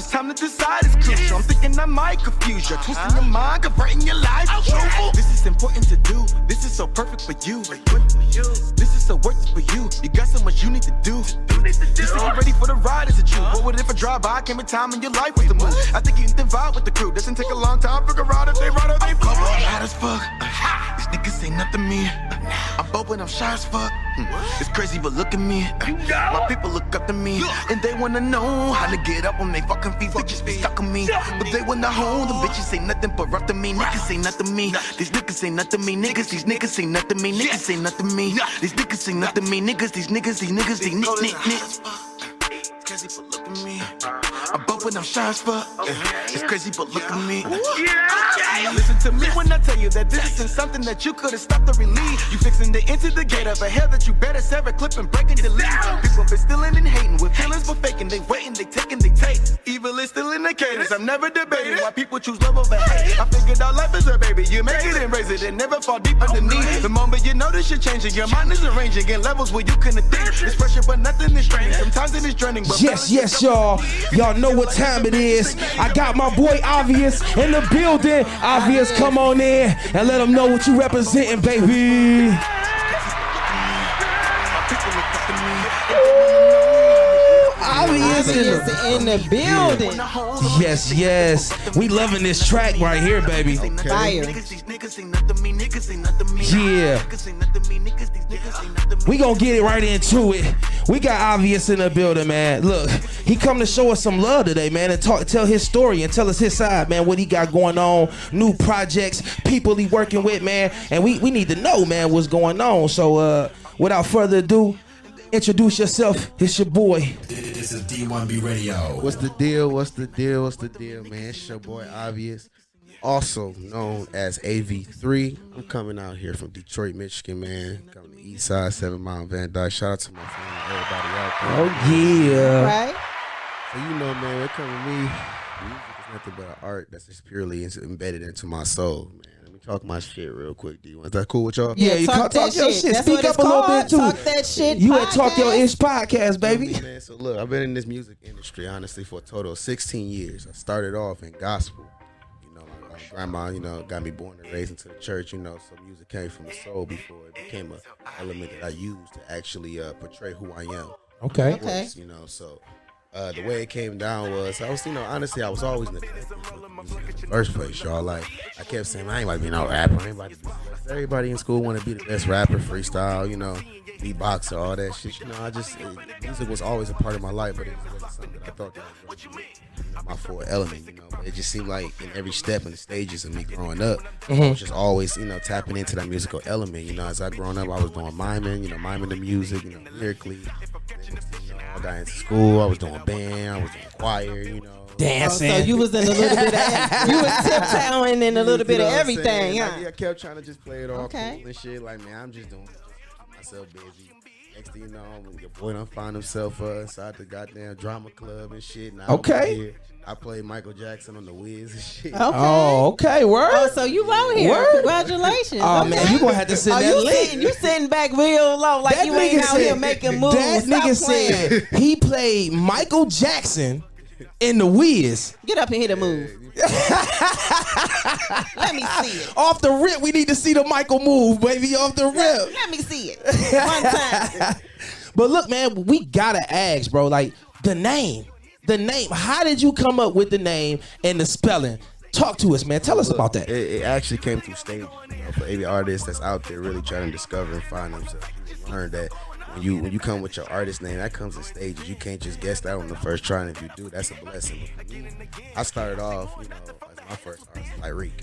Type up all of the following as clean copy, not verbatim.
it's time to decide is crucial. I'm thinking I might confuse you, twisting your mind, converting your life. This is important to do. This is so perfect for you. This is so worth it for you. You got so much you need to do. You say you're ready for the ride, is it true? What if a drive-by came in time in your life with the move? I think you can vibe with the crew. Doesn't take a long time, figure out if they ride or they flow. I'm hot as fuck. These niggas ain't nothing to me. I'm bold but I'm shy as fuck. It's crazy, but look at me. My people look up to me, and they wanna know how to get up on they fucking feet. Bitches be stuck on me, but they wanna hold. The bitches ain't nothing but rough to me. Niggas ain't nothing to me. These niggas ain't nothing to me. These niggas ain't nothing to me. Niggas ain't nothing to me. These niggas ain't nothing to me. These niggas, these nick. Crazy, but look at me. I'm both when I'm shy as fuck. It's crazy, but look at me. Listen to me when I tell you that this isn't something that you could have stopped or relieved. You fixing to enter the gate of a hell that you better sever, clip and break and delete. People been stealing and hating with feelings for faking. They waiting, they taking, they take. Evil is still in the cadence. I'm never debating why people choose love over hate. I figured out life is a baby. You make it and raise it and never fall deep underneath. The moment you notice you're changing, your mind is arranging in levels where you couldn't think. It's pressure, but nothing is straining. Sometimes it is draining, but yes, y'all. Y'all know what time it is. I got my boy AVvious in the building. AVvious, come on in and let them know what you representing, baby. AVvious in the building. Yes. We loving this track right here, baby. Fire. Yeah. We gonna get it right into it. We got AVvious in the building, man. Look, he come to show us some love today, man, and tell his story and tell us his side, man, what he got going on, new projects, people he working with, man. And we need to know, man, what's going on. So without further ado, introduce yourself. It's your boy. This is D1B Radio. What's the deal, man? It's your boy AVvious, also known as AV3. I'm coming out here from Detroit, Michigan, man. Coming to the East Side, 7 Mile, Van Dyke. Shout out to my family, everybody out there. Oh, yeah. Right? So you know, man, when it comes to me, music is nothing but an art that's just purely embedded into my soul, man. Let me talk my shit real quick, D1. Is that cool with y'all? Yeah, you talk your shit. That's Speak up a little bit, too. Talk that shit. You at Talk Your Ish podcast, baby. Man, so look, I've been in this music industry, honestly, for a total of 16 years. I started off in gospel. My grandma, got me born and raised into the church, so music came from the soul before it became an element that I used to actually portray who I am. Okay. Voice, so the way it came down was, I was, honestly, I was always in the first place, y'all. Like, I kept saying, I ain't about to be no rapper. I ain't about to be everybody in school want to be the best rapper, freestyle, beatboxer, all that shit. Music was always a part of my life, but it wasn't something that I thought that was really my full element, But it just seemed like in every step in the stages of me growing up, I was just always, tapping into that musical element. As I grown up, I was doing miming, miming the music, lyrically. I got into school, I was doing band, I was doing choir, Dancing. So you was in a little bit of, you was tiptoeing in a little bit of everything, huh? I kept trying to just play it all cool Okay. and shit. Like, man, I'm just doing myself busy. Next thing you know, your boy done find himself inside the goddamn drama club and shit. Now Okay. I played Michael Jackson on the Wiz and shit. Okay. Oh, okay. Word. Oh, so you out here. Word. Congratulations. Oh, okay. man, you gonna have to send that link. You sitting back real low like That you ain't nigga out here making moves. That Stop nigga playing. said he played Michael Jackson in the Wiz. Get up and hit a move. Let me see it. Off the rip, we need to see the Michael move, baby. Off the rip. Let me see it. One time. But look, man, we gotta ask, bro. Like the name. How did you come up with the name and the spelling? Talk to us, man. Tell us about that. It actually came through stage. For every artist that's out there really trying to discover and find themselves, you learn that when you come with your artist name, that comes in stages. You can't just guess that on the first try, and if you do, that's a blessing. I started off, as my first artist, Lyric.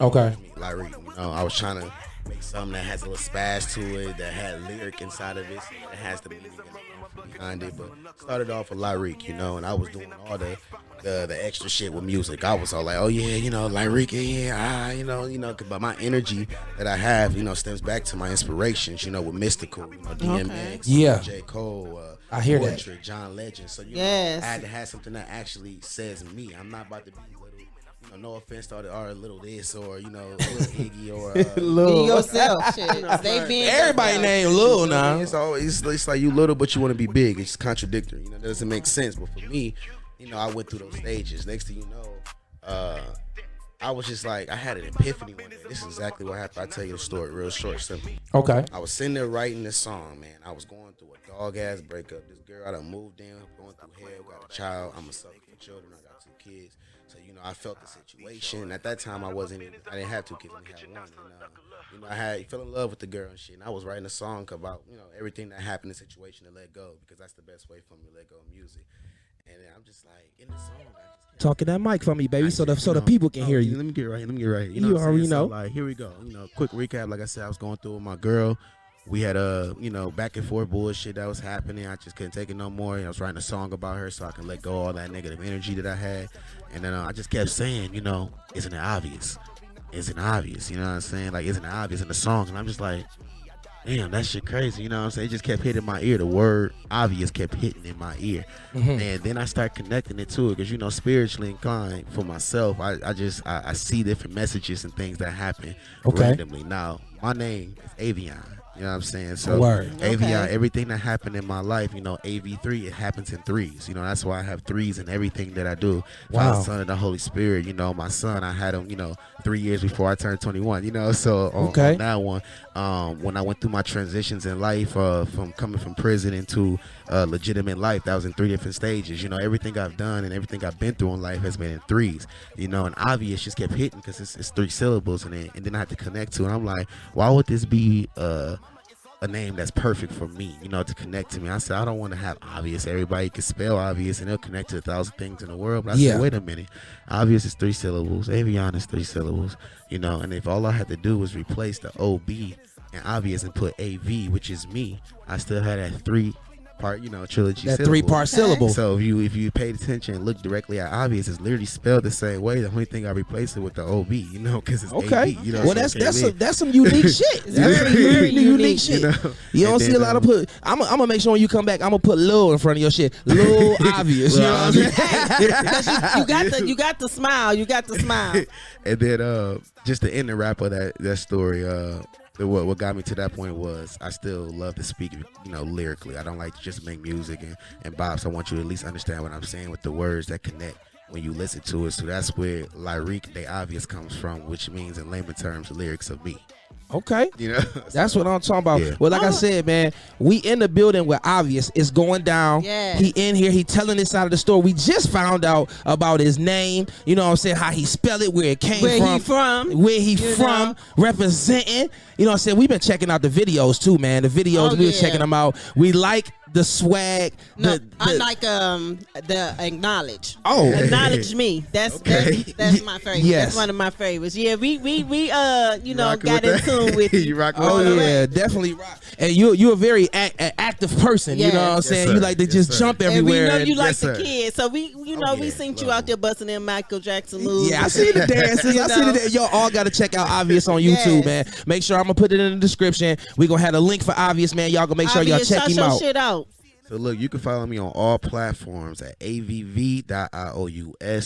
Okay. Lyric, I was trying to make something that has a little spaz to it, that had lyric inside of it, so that has the meaning behind it. But started off with Lyric, and I was doing all the extra shit with music. I was all like, oh yeah, Lyric, but my energy that I have, stems back to my inspirations, with Mystical, DMX, Yeah. J. Cole, I hear that. Poetry, John Legend. So Yes. I had to have something that actually says me. I'm not about to be little, no offense to all the little this or little Iggy or Be Lil. yourself. Shit. They being Everybody yourself. named Lil now. It's like you little, but you want to be big. It's contradictory. It doesn't make sense. But for me, I went through those stages. Next thing you know, I was just like, I had an epiphany one day. This is exactly what happened. I'll tell you the story real short, simple. Okay. I was sitting there writing this song, man. I was going through a dog-ass breakup. This girl, I done moved in, going through hell, got a child. I'm a sucker for children. I got 2 kids. So, I felt the situation. At that time, I didn't have 2 kids. I only had 1. I fell in love with the girl and shit. And I was writing a song about, everything that happened in the situation to let go, because that's the best way for me to let go of music. And then I'm just like, in the song, Talking that mic for me, baby, so the people can hear you. Let me get right. You already know. So, like, here we go. Quick recap. Like I said, I was going through with my girl. We had back and forth bullshit that was happening. I just couldn't take it no more. I was writing a song about her so I can let go of all that negative energy that I had. And then I just kept saying, isn't it obvious? Isn't it obvious? You know what I'm saying? Like, isn't it obvious in the song? And I'm just like, damn, that shit crazy. You know what I'm saying? It just kept hitting my ear. The word obvious kept hitting in my ear. And then I started connecting it to it because, spiritually inclined for myself, I see different messages and things that happen randomly. Now, my name is AVvious. You know what I'm saying? So, AVvious, everything that happened in my life, AV3, it happens in 3s. That's why I have 3s in everything that I do. Father, Son, and the Holy Spirit. My son, I had him, 3 years before I turned 21. So on that one, when I went through my transitions in life, from coming from prison into legitimate life, that was in 3 different stages. Everything I've done and everything I've been through in life has been in 3s. And obvious just kept hitting because it's 3 syllables, and then I had to connect to it. I'm like, why would this be a name that's perfect for me, to connect to me? I said, I don't want to have obvious. Everybody can spell obvious and they'll connect to 1,000 things in the world. But I said, wait a minute. Obvious is 3 syllables. AVvious is 3 syllables. And if all I had to do was replace the OB and obvious and put AV, which is me, I still had that 3-part, trilogy. That syllable. 3-part syllable. So if you paid attention and looked directly at obvious, it's literally spelled the same way. The only thing I replaced it with the OB, because it's AV. Well, that's some unique shit. That's very unique shit. You don't see a lot of put. I'm gonna make sure when you come back, I'm gonna put Lil in front of your shit. Lil obvious. You know what I'm saying? you got the smile. You got the smile. And then just to end the wrap of that story, what got me to that point was I still love to speak, lyrically. I don't like to just make music and bops. I want you to at least understand what I'm saying with the words that connect when you listen to it. So that's where lyrique de obvious comes from, which means in layman terms, lyrics of me. Okay. That's what I'm talking about. Yeah. Well, like I said, man, we in the building with Obvious. It's going down. Yes. He in here. He telling this side of the story. We just found out about his name. You know what I'm saying? How he spelled it, where it came from. Where he from. Representing. You know what I'm saying? We've been checking out the videos too, man. The videos, we were checking them out. We like the swag. I like the acknowledge. Oh, acknowledge me. That's my favorite. Yes. That's one of my favorites. Yeah, we got in tune with you. Rock with oh yeah, definitely rock. And you're a very active person. Yes. You know what I'm saying? Sir. You like to just jump everywhere. And we know you like sir. the kids, so we seen you out there busting in Michael Jackson moves. Yeah, I see the dances. I see the dance. Y'all all got to check out Obvious on YouTube, man. Make sure I'm gonna put it in the description. We gonna have a link for Obvious, man. Y'all gonna make sure y'all check him out. Shit out. So look, you can follow me on all platforms at avv.ious.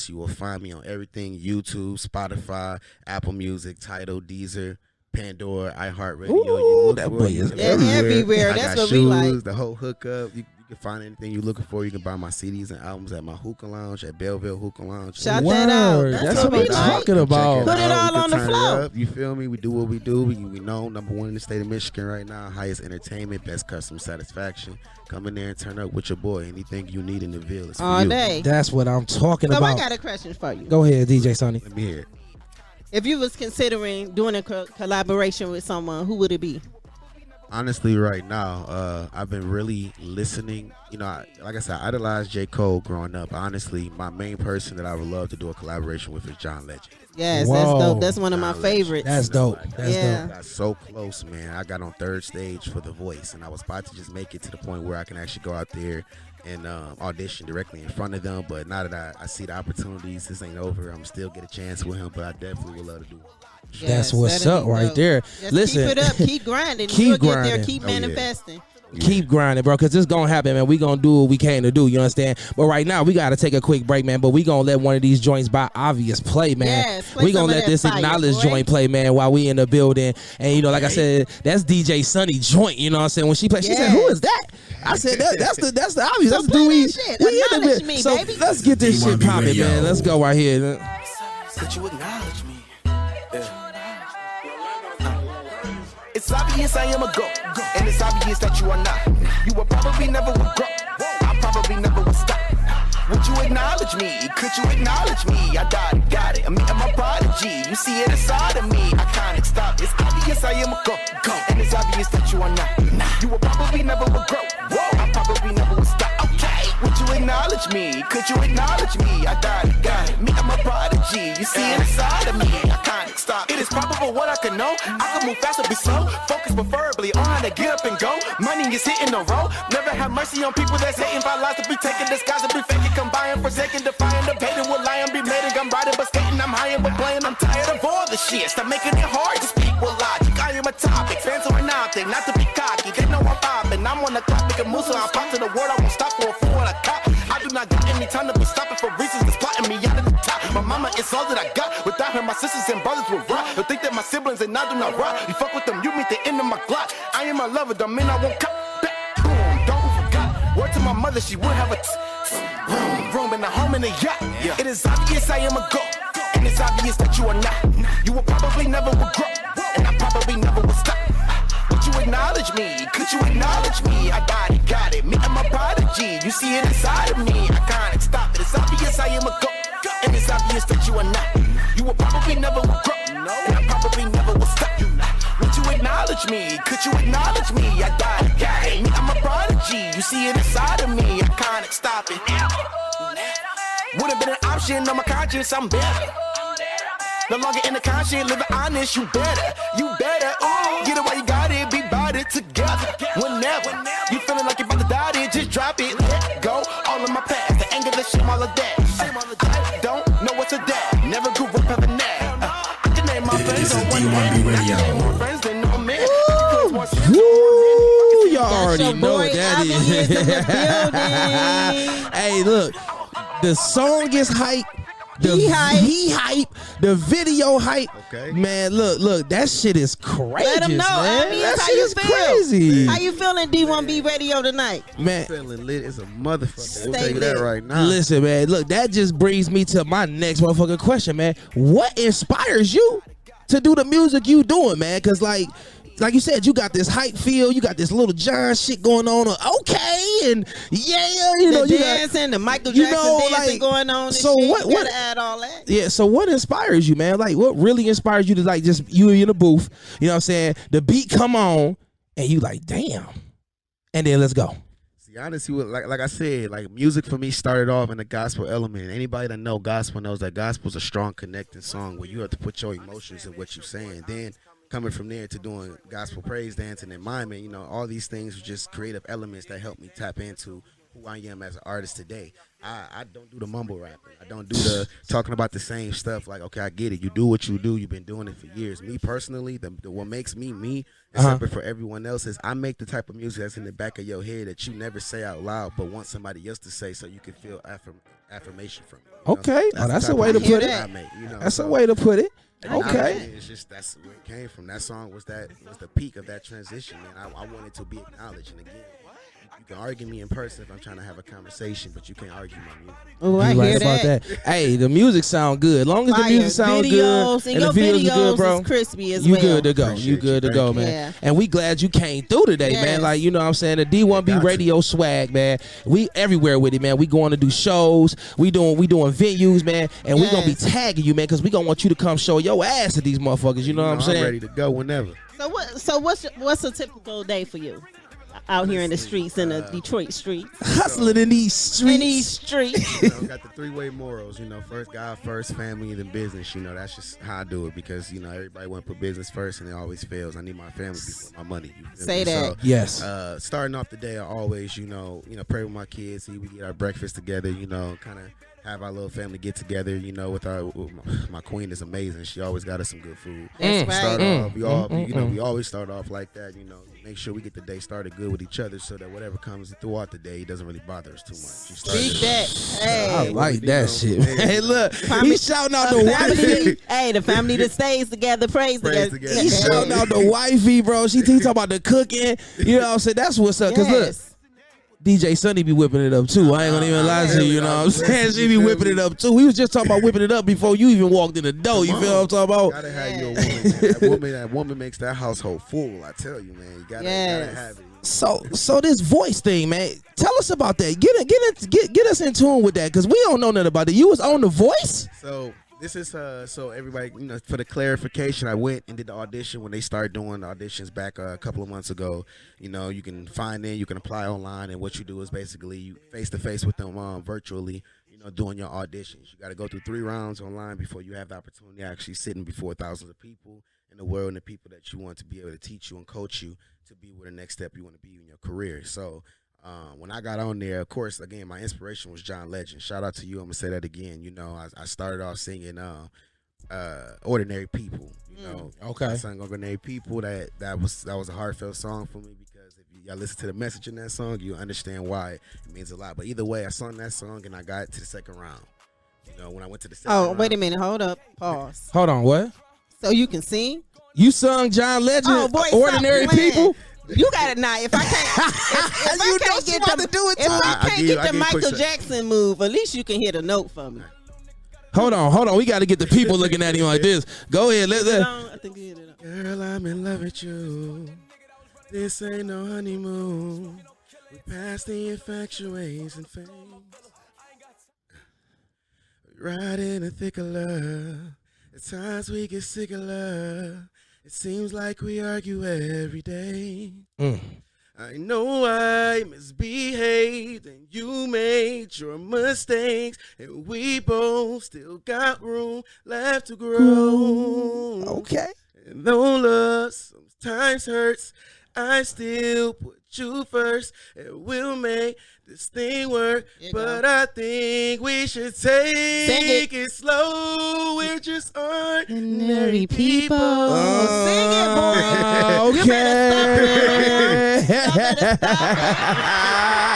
You will find me on everything: YouTube, Spotify, Apple Music, Tidal, Deezer, Pandora, iHeartRadio. Ooh, that boy is everywhere. That's what we like. The whole hookup. You can find anything you're looking for. You can buy my CDs and albums at my hookah lounge at Belleville Hookah Lounge. Shout that out. That's what I'm talking about. Put it all on the floor. You feel me? We do what we do. We know #1 in the state of Michigan right now. Highest entertainment, best customer satisfaction. Come in there and turn up with your boy. Anything you need in the Ville is for all you. day. That's what I'm talking about. I got a question for you. Go ahead, DJ Sonny. Let me hear it. If you was considering doing a collaboration with someone, who would it be? Honestly, right now, I've been really listening. Like I said, I idolized J. Cole growing up. Honestly, my main person that I would love to do a collaboration with is John Legend. Yes, Whoa. that's dope. That's one of my favorites. That's dope. That's dope. I got so close, man. I got on 3rd stage for The Voice, and I was about to just make it to the point where I can actually go out there and audition directly in front of them. But now that I see the opportunities, this ain't over. I'm still get a chance with him, but I definitely would love to do it. Yes, that's what's up right there. Just listen, keep it up, keep grinding. Keep You'll grinding. Get there, keep manifesting. Keep grinding, bro, because it's gonna happen, man. We gonna do what we came to do, you understand? But right now we gotta take a quick break, man. But we gonna let one of these joints by Obvious play, man. Yes, play we gonna some let of this that fire, Acknowledge boy. joint play, man, while we in the building. And like I said, that's DJ Sunny joint, you know what I'm saying? When she played, she said, who is that? I said that's the obvious. That's the play we. that shit. We in the Acknowledge bit. me, So baby. let's get this shit D1B popping, Radio. man. Let's go right here. Could you acknowledge me? It's obvious I am a go, and it's obvious that you are not. You will probably never will grow. I probably never will stop. Would you acknowledge me? Could you acknowledge me? I got it. I'm a prodigy. You see it inside of me. Iconic stop. It's obvious I am a go, and it's obvious that you are not. You will probably never will grow. I probably never will stop. Okay. Would you acknowledge me? Could you acknowledge me? I got it. I'm a prodigy. You see it inside of me. Iconic stop. It is probable what I can know. I can move faster, be slow. Focus preferably on how to get up and go. Money is hitting the road. Never have mercy on people that's hating. By lies to be taken, disguise to be faking. Combining, forsaken, defying, debating. Will lying be made? I'm riding but skating. I'm high but playing. I'm tired of all the shit. Stop making it hard to speak with logic. I am a topic. Fans are an object. Not to be cocky. They know I'm popping. I'm on the clock. Making moves so I'm pop to the world. I won't stop for a fool and a cop. I do not got any time to be stopping for reasons that's plotting me out of the top. My mama is all that I got. Without her, my sisters and brothers will rot. You'll think that my siblings and I do not rock. You fuck with them, you meet the end of my Glock. I am a lover, don't mean I won't cut. Boom, don't forget. Word to my mother, she would have a room in a home in a yacht. It is obvious I am a go, and it's obvious that you are not. You will probably never will grow, and I probably never will stop. Would you acknowledge me? Could you acknowledge me? I got it. Me and my prodigy. You see it inside of me. I can't stop it. It's obvious I am a go, and it's obvious that you are not. You will probably never will grow, and I probably never will stop. Would you acknowledge me? Could you acknowledge me? I got it. Me, I'm a prodigy. You see it inside of me. I can't stop it. Would have been an option on my conscience. I'm better. No longer in the conscience, living honest. You better. Ooh, get it while you got it. Be about it together. Whenever you feeling like you're about to die, then just drop it. Let go. All of my past, the anger, the shame, all of that. I don't know what's a dad. Never grew up having that. I can name my friends This is on one D1B hand. Radio. More friends than no man. Woo! Y'all already your know boy what that AVvious is. in the building. Hey, look, the song is hype. He hype. The video hype. Okay. Man, look, that shit is crazy. Let them know, man. AVvious, That how shit you is feel? crazy. How you feeling, D1B Radio tonight? Man, Feeling lit as a motherfucker. We'll Stay tell you that lit. right now. listen, man. Look, that just brings me to my next motherfucking question, man. What inspires you to do the music you doing, man? Because, like you said, you got this hype feel, you got this Little John shit going on. Okay, and yeah, you know, The you dancing, the Michael you Jackson know, dancing like, going on. And so shit. what- You what- gotta add all that. Yeah, so what inspires you, man? Like, what really inspires you to, like, just you in the booth, you know what I'm saying? The beat come on, and you like, damn. And then let's go. See, honestly, like I said, like music for me started off in the gospel element. Anybody that know gospel knows that gospel's a strong connecting song where you have to put your emotions in what you're saying. Then coming from there to doing gospel praise dancing and miming, you know, all these things are just creative elements that help me tap into who I am as an artist today. I don't do the mumble rapping. I don't do the talking about the same stuff. Like, okay, I get it. You do what you do. You've been doing it for years. Me personally, what makes me me and separate for everyone else is I make the type of music that's in the back of your head that you never say out loud, but want somebody else to say so you can feel affirmation from it. You know? Okay. Oh, the that's a type way of to music put it. that I make, you know? That's So, a way to put it. and honestly, Okay. it's just that's where it came from. That song was the peak of that transition, and I wanted to be acknowledged. And again, you can argue me in person if I'm trying to have a conversation, but you can't argue my music. Oh, I You hear right about that. Hey, the music sound good. Long as the Fire. music sound Videos, good and and your the videos videos are good, bro. is crispy as you well. good to go. Appreciate You good you. to go, Thank man. you. Yeah. And we glad you came through today, man. Yes. Like, you know what I'm saying? The D1B Got to. Radio swag, man. We everywhere with it, man. We going to do shows. We doing venues, man. And we gonna be Yes. tagging you, man, because we gonna want you to come show your ass to these motherfuckers. You know what I'm saying? I'm ready to go whenever. So what's a typical day for you out here in the streets, in the Detroit streets? Hustling in these streets. In these streets. You know, got the three-way morals, you know, first God first, family, then business. You know, that's just how I do it because, you know, everybody want to put business first and it always fails. I need my family before my money. You feel Say me? that. So, Yes. starting off the day, I always, you know, pray with my kids, see we get our breakfast together, you know, kind of have our little family get together, you know, with my queen is amazing. She always got us some good food. That's right. Start off, we always start off like that, you know, make sure we get the day started good with each other so that whatever comes throughout the day doesn't really bother us too much. You start Speak that. I Hey. like you that know, shit. yeah. Hey, look, Family- he's shouting out the family, wifey. hey, the family that stays together, prays Prays together. together. He's shouting out the wifey, bro. She talking about the cooking. You know what I'm saying? That's what's up. Cause look, Yes. DJ Sunny be whipping it up too. I ain't gonna even lie to you. You know what I'm saying? She be whipping it up too. We was just talking about whipping it up before you even walked in the door. You feel what I'm talking about? Gotta have your woman. That woman makes that household full. I tell you, man. You gotta have it. So this voice thing, man. Tell us about that. Get us in tune with that, because we don't know nothing about it. You was on The Voice? So this is so everybody, for the clarification, I went and did the audition when they started doing the auditions back a couple of months ago. You can find in, you can apply online, and what you do is basically you face to face with them virtually. Doing your auditions. You got to go through 3 rounds online before you have the opportunity of actually sitting before thousands of people in the world, and the people that you want to be able to teach you and coach you to be where the next step you want to be in your career. So when I got on there, of course, again, my inspiration was John Legend. Shout out to you. I'm gonna say that again. I started off singing Ordinary People. Okay. I sang Ordinary People. That was a heartfelt song for me, because if y'all listen to the message in that song, you understand why it means a lot. But either way, I sung that song and I got to the second round. When I went to the second round. Oh, wait a minute. Hold up. Pause. Hold on. What? So you can sing? You sung John Legend, Oh, boy, Ordinary People? You got it now. If I can't, if I can't get the Michael Jackson move, at least you can hit a note for me. Hold on. We got to get the people looking at him like this. Go ahead. I think you hit it. Girl, I'm in love with you. This ain't no honeymoon. We past the infatuation phase. Right in the thick of love. At times we get sick of love. It seems like we argue every day. I know I misbehaved and you made your mistakes, and we both still got room left to grow. Okay. And though love sometimes hurts, I still put you first, and we'll make this thing work. But I think we should take it slow. We're just ordinary people. Sing it, boy. Okay. You better stop.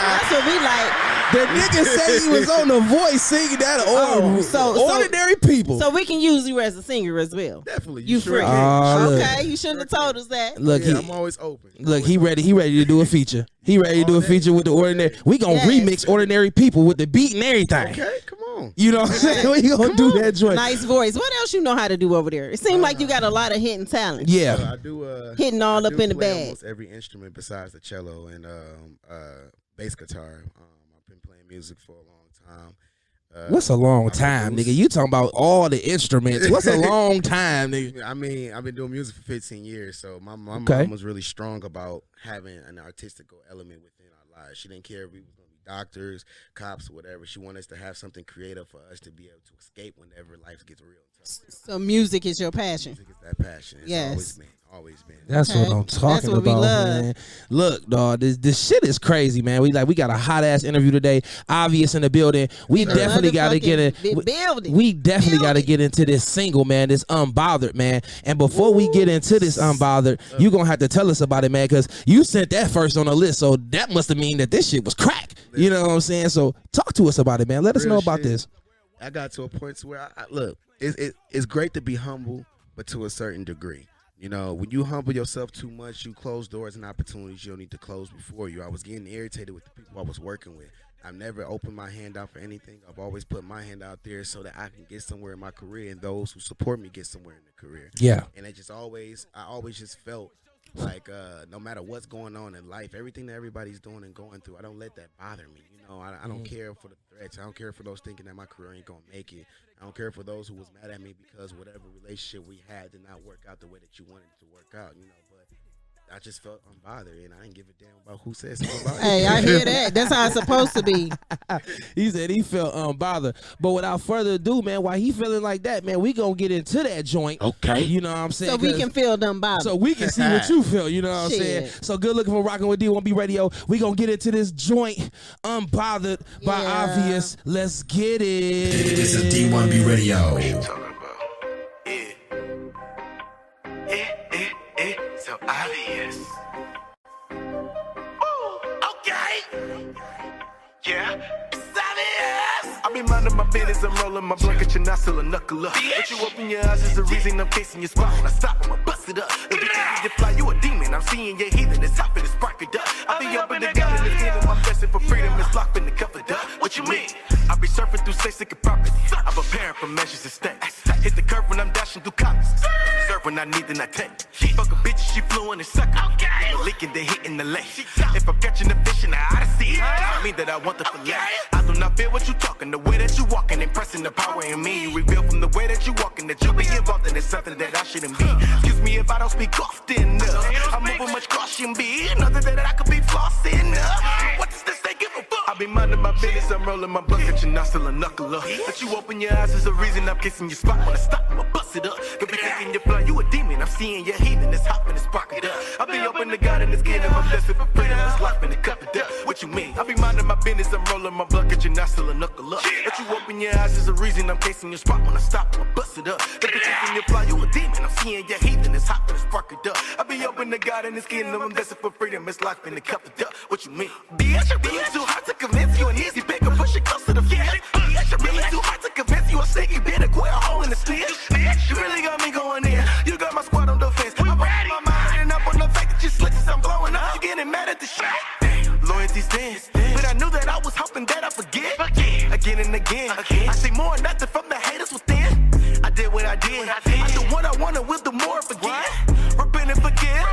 That's what we like. The nigga say he was on The Voice singing that Ordinary People. So we can use you as a singer as well. Definitely. You free. Okay, you shouldn't have told us that. Look, I'm always open. Look, he ready to do a feature. He ready to do a feature with the Ordinary. We gonna remix Ordinary People with the beat and everything. Okay, come on. You know what I'm saying? We gonna do that joint. Nice voice. What else you know how to do over there? It seems like you got a lot of hidden talent. Yeah. I do. Hitting all up in the bag. Almost every instrument besides the cello and bass guitar. I've been playing music for a long time. What's a long time, nigga? You talking about all the instruments. What's a long time, nigga? I mean, I've been doing music for 15 years, so my mom was really strong about having an artistical element within our lives. She didn't care if we was going to be doctors, cops, whatever. She wanted us to have something creative for us to be able to escape whenever life gets real. So music is your passion. Music is that passion. It's always been. That's what I'm talking about, man. Look, dog, this shit is crazy, man. We got a hot ass interview today. AVvious in the building. We definitely got to get it. We definitely got to get into this single, man. This Unbothered, man. And before we get into this Unbothered, you gonna have to tell us about it, man, because you sent that first on the list, so that must have mean that this shit was crack. You know what I'm saying? So talk to us about it, man. Let us know about this. I got to a point to where I look. It's great to be humble, but to a certain degree. When you humble yourself too much, you close doors and opportunities you don't need to close before you. I was getting irritated with the people I was working with. I've never opened my hand out for anything. I've always put my hand out there so that I can get somewhere in my career, and those who support me get somewhere in their career. Yeah. And I always just felt like no matter what's going on in life, everything that everybody's doing and going through, I don't let that bother me. I don't care for the threats. I don't care for those thinking that my career ain't gonna make it. I don't care for those who was mad at me because whatever relationship we had did not work out the way that you wanted it to work out. But I just felt unbothered, and I didn't give a damn about who said something about it. Hey, I hear that. That's how it's supposed to be. He said he felt unbothered. But without further ado, man, while he feeling like that, man, we gonna get into that joint. Okay. You know what I'm saying? So we can feel unbothered. So we can see what you feel, you know what I'm saying? So good looking for rocking with D1B Radio. We gonna get into this joint, Unbothered by AVvious. Let's get it. This is D1B Radio. So obvious. Okay. Yeah. It's obvious. I be minding my business and rolling my blunt, get your nostril a knuckle up. But you open your eyes, is the reason I'm casing your spot. When I stop, I'ma bust it up. Every time you fly, you a demon. I'm seeing your heathen, it's hot and it's spark it up. I be up in the gun and it's giving my blessing for freedom, it's locked in the covered up. What you mean? I be surfing through states that can profit. I'm preparing for measures to stay. Hit the curve when I'm dashing through college. Serve when I need, then I take. Fuck a bitch, she fluent and suck. Leaking, they hitting the lake. If I'm catching the fish in the Odyssey, I mean that I want the fillet. I do not feel what you talking, the way that you walking, impressing the power in me. You reveal from the way that you walking that you be involved in. It's something that I shouldn't be. Excuse me if I don't speak often. I'm moving much caution, be nothing that I could be flossing. What does this they give a fuck? I be minding my business, I'm rolling my blunt, get your nostril a knuckle up. But you open your eyes is the reason I'm kissing your spot. When I stop, I'ma bust it up. Could be thinking you fly, you a demon. I'm seeing your heathen, it's hot and it's spark it up. I be open to God and it's kingdom, I'm blessed for freedom, it's life and it cup it up. What you mean? I be minding my business, I'm rolling my blunt, get your nostril a knuckle up. But you open your eyes is the reason I'm casing your spot. When I stop, I'ma bust it up. Could be thinking you fly, you a demon. I'm seeing your heathen, it's hot and it's spark it up. I be open to God and it's kingdom, I'm blessed for freedom, it's life and it cup it up. What you mean? Bitch, it's too hard to convince you an easy pick or push it close to the fence. Bitch, really too hard to convince you a stick, you better quit a hole in the stitch. You really got me going in. You got my squad on defense. I'm ready. My mind up on the fact that you slick as I'm blowing up. You getting mad at the shit. Loyalty's dance. But I knew that I was hoping that I forget. Again and again. I see more and nothing from the haters within. I did what I did. I do what I wanted, we'll do more again. Repent and forget.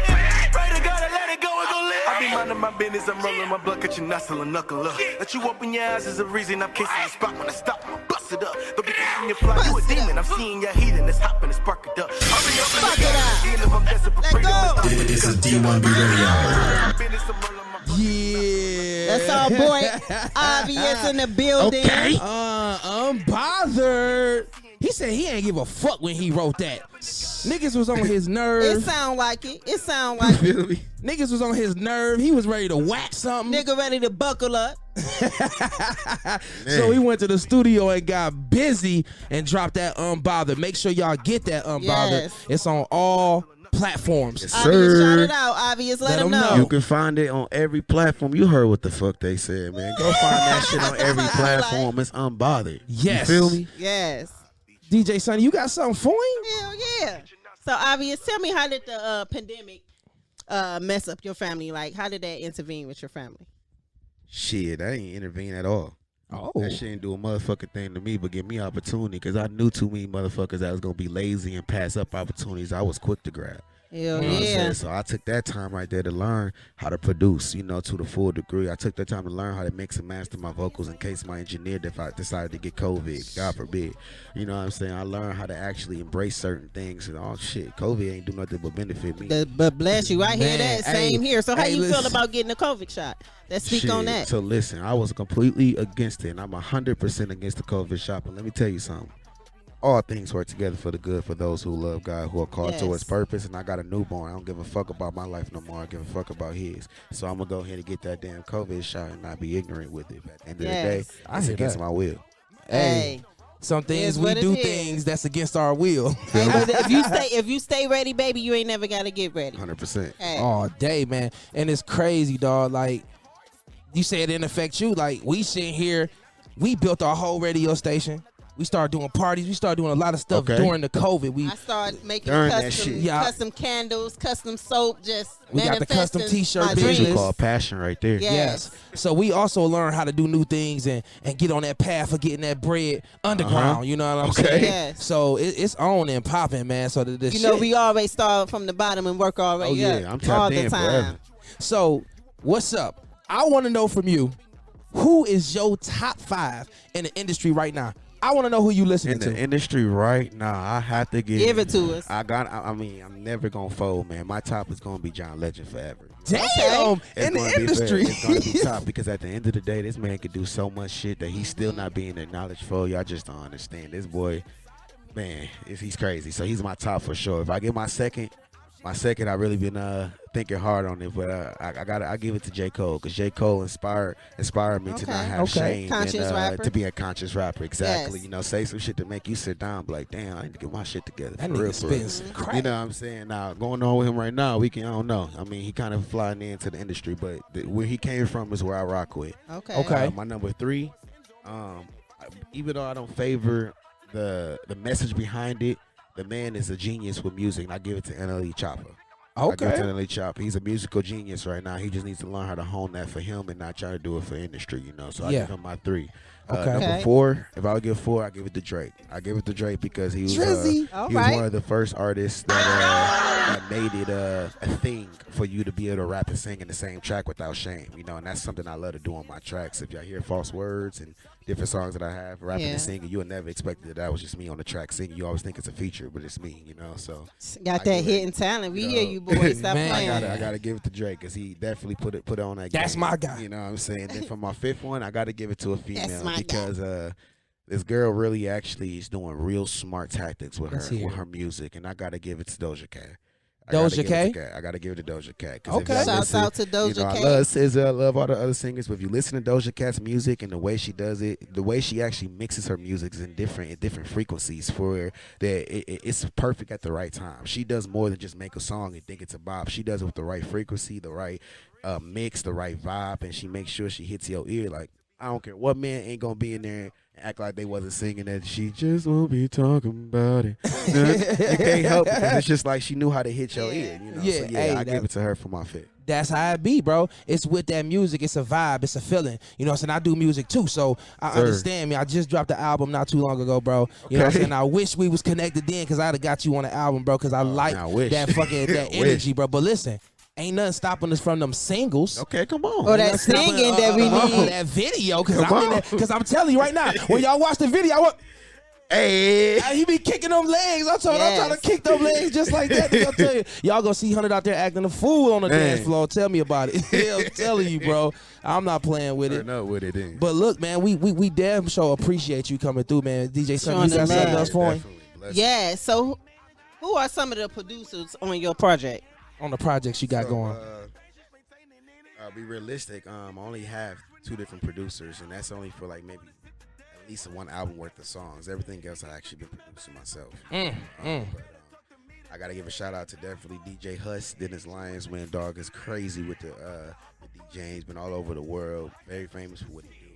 Pray to God and let it go and go live. I be minding my business, I'm rolling my blood, cut your nostril and knuckle up. Let you open your eyes is the reason I'm kissing the spot. When I stop, I'ma bust it up. Don't be kissing your fly, you a demon. I'm seeing your heathen, it's hot and it's spark it up. I'll be open to God, I'm desperate for freedom. This is D1B Radio. Yeah. That's our boy AVvious in the building. Okay. Unbothered. He said he ain't give a fuck when he wrote that. Niggas was on his nerve. It sound like it. It sound like it. Feel me? Niggas was on his nerve. He was ready to whack something. Nigga ready to buckle up. So he went to the studio and got busy and dropped that Unbothered. Make sure y'all get that Unbothered. Yes. It's on all platforms. Yes, AVvious, sir. shout it out. AVvious, let him know. You can find it on every platform. You heard what the fuck they said, man. Go find that shit on every platform. It's unbothered. Yes. You feel me? Yes. DJ Sonny, you got something for him? Hell yeah. So AVvious, tell me, how did the pandemic mess up your family? Like, how did that intervene with your family? Shit, I ain't intervene at all. Oh. That shit ain't do a motherfucking thing to me, but give me opportunity, because I knew too many motherfuckers that was going to be lazy and pass up opportunities I was quick to grab. Hell You know what I'm yeah. saying? So I took that time right there to learn how to produce, you know, to the full degree. I took that time to learn how to mix and master my vocals in case my engineer decided to get COVID, God forbid. You know what I'm saying? I learned how to actually embrace certain things. And oh shit, COVID ain't do nothing but benefit me. But bless you, I hear Man, that. Same here. So how you feel listen. about getting a COVID shot? Let's speak on that. So listen, I was completely against it, and I'm 100% against the COVID shot. But let me tell you something. All things work together for the good for those who love God, who are called Yes. towards purpose. And I got a newborn. I don't give a fuck about my life no more. I give a fuck about his. So I'm going to go ahead and get that damn COVID shot and not be ignorant with it. But at the end of the day, Yes. I it's hear against that. my will. Hey. Some things Is we what it do is. things that's against our will. Hey, but if you stay ready, baby, you ain't never gotta get ready. 100%. Hey. All day, man. And it's crazy, dog. Like, you say it didn't affect you. Like, we sitting here, we built our whole radio station. We started doing parties. We started doing a lot of stuff Okay. during the COVID. We I started making During that custom, shit. Yeah. custom candles, custom soap, just We got the custom manifesting t-shirt my business. What you dreams. call passion right there. Yeah. Yes. So we also learn how to do new things and get on that path of getting that bread underground. You know what I'm Okay. saying? Yes. So it's on and popping, man. So the You shit. know, we always start from the bottom and work our way Oh, yeah. up I'm tapped all in the time. forever. So what's up? I want to know from you, who is your top 5 in the industry right now? I want to know who you listening In the to. industry right now, I have to Give it to us. I mean, I'm never going to fold, man. My top is going to be John Legend forever. Damn, Okay. in the gonna be industry. fair. It's going to be top because at the end of the day, this man could do so much shit that he's still not being acknowledged for. Y'all just don't understand. This boy, man, he's crazy. So he's my top for sure. If I get my second, I really been thinking hard on it, but I give it to J. Cole because J. Cole inspired me to not have shame Conscious and rapper. to be a conscious rapper. Exactly. Yes. You know, say some shit to make you sit down, be like, damn, I need to get my shit together. That for real, nigga for real. spitting some crack. You know what I'm saying? Now, going on with him right now, I don't know. I mean, he kind of flying into the industry, but where he came from is where I rock with. Okay. Okay. My number 3, even though I don't favor the message behind it, the man is a genius with music, and I give it to NLE Chopper. I give it to NLE Chopper. He's a musical genius right now. He just needs to learn how to hone that for him and not try to do it for industry, you know. So I give him my 3. Number 4, if I would give 4, I give it to Drake. I give it to Drake because he was one of the first artists that made it a thing for you to be able to rap and sing in the same track without shame, you know, and that's something I love to do on my tracks. If y'all hear False Words and different songs that I have, rapping and singing, you would never expect that was just me on the track singing. You always think it's a feature, but it's me, you know. So got that hidden talent. We hear you, boys. Stop playing. I gotta give it to Drake because he definitely put it on that. That's game, my guy. You know what I'm saying? Then for my 5th one, I gotta give it to a female because this girl really actually is doing real smart tactics with her music, and I gotta give it to Doja Cat. I gotta give it to Doja Cat. Okay. Shouts out to Doja Cat. I love SZA, I love all the other singers, but if you listen to Doja Cat's music and the way she does it, the way she actually mixes her music is in different frequencies for that it's perfect at the right time. She does more than just make a song and think it's a bop. She does it with the right frequency, the right mix, the right vibe, and she makes sure she hits your ear. Like, I don't care what man ain't gonna be in there and act like they wasn't singing that. She just won't be talking about it. You can't help it because it's just like she knew how to hit your ear. You know? Yeah, so I give it to her for my 5th. That's how it be, bro. It's with that music. It's a vibe. It's a feeling. You know what I'm saying? I do music too, so I understand me. I just dropped the album not too long ago, bro. You know what I'm saying? I wish we was connected then because I'd have got you on the album, bro, because I like that fucking that energy, bro. But listen. Ain't nothing stopping us from them singles. Okay, come on. Or that singing that we need. That video, because I'm telling you right now, when y'all watch the video, he be kicking them legs. I'm trying to kick them legs just like that. I'll tell you, y'all gonna see 100 out there acting a fool on the dance floor. Tell me about it. I'm telling you, bro. I'm not playing with it. But look, man, we damn sure appreciate you coming through, man. DJ Sunny, you got something else for him? Yeah. So, who are some of the producers on your project? On the projects you got going? Be realistic. I only have 2 different producers, and that's only for like maybe at least 1 album worth of songs. Everything else I actually been producing myself. But I gotta give a shout out to definitely DJ Huss, Dennis Lyons. Man, dog is crazy with the DJing. He's been all over the world. Very famous for what he do.